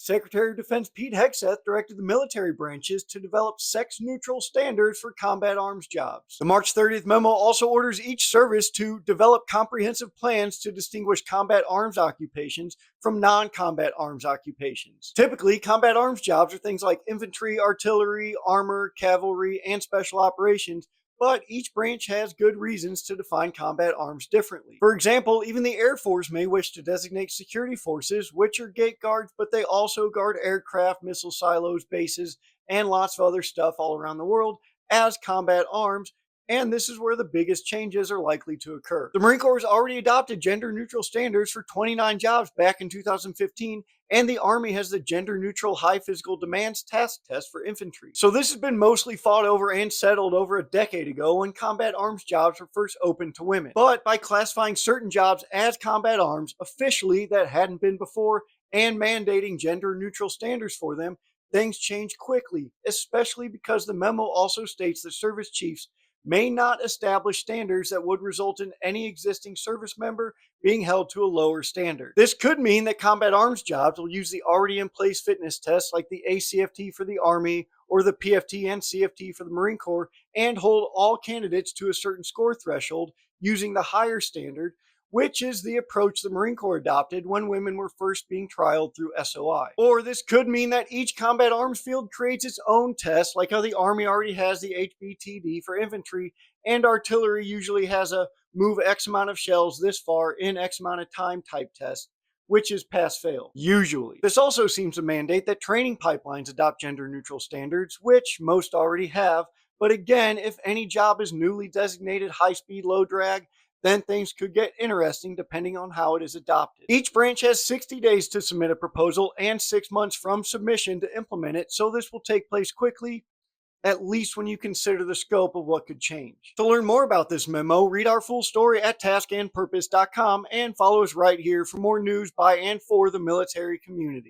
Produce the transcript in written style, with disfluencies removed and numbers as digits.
Secretary of Defense Pete Hegseth directed the military branches to develop sex-neutral standards for combat arms jobs. The March 30th memo also orders each service to develop comprehensive plans to distinguish combat arms occupations from non-combat arms occupations. Typically, combat arms jobs are things like infantry, artillery, armor, cavalry, and special operations, but each branch has good reasons to define combat arms differently. For example, even the Air Force may wish to designate security forces, which are gate guards, but they also guard aircraft, missile silos, bases, and lots of other stuff all around the world, as combat arms, and this is where the biggest changes are likely to occur. The Marine Corps has already adopted gender-neutral standards for 29 jobs back in 2015, and the Army has the gender-neutral high physical demands task test for infantry. So this has been mostly fought over and settled over a decade ago when combat arms jobs were first opened to women. But by classifying certain jobs as combat arms officially that hadn't been before and mandating gender-neutral standards for them, things changed quickly, especially because the memo also states that service chiefs may not establish standards that would result in any existing service member being held to a lower standard. This could mean that combat arms jobs will use the already in place fitness tests like the ACFT for the Army or the PFT and CFT for the Marine Corps and hold all candidates to a certain score threshold using the higher standard, which is the approach the Marine Corps adopted when women were first being trialed through SOI. Or this could mean that each combat arms field creates its own test, like how the Army already has the HBTD for infantry, and artillery usually has a move X amount of shells this far in X amount of time type test, which is pass-fail, usually. This also seems to mandate that training pipelines adopt gender-neutral standards, which most already have, but again, if any job is newly designated high-speed, low-drag, then things could get interesting depending on how it is adopted. Each branch has 60 days to submit a proposal and 6 months from submission to implement it, so this will take place quickly, at least when you consider the scope of what could change. To learn more about this memo, read our full story at taskandpurpose.com and follow us right here for more news by and for the military community.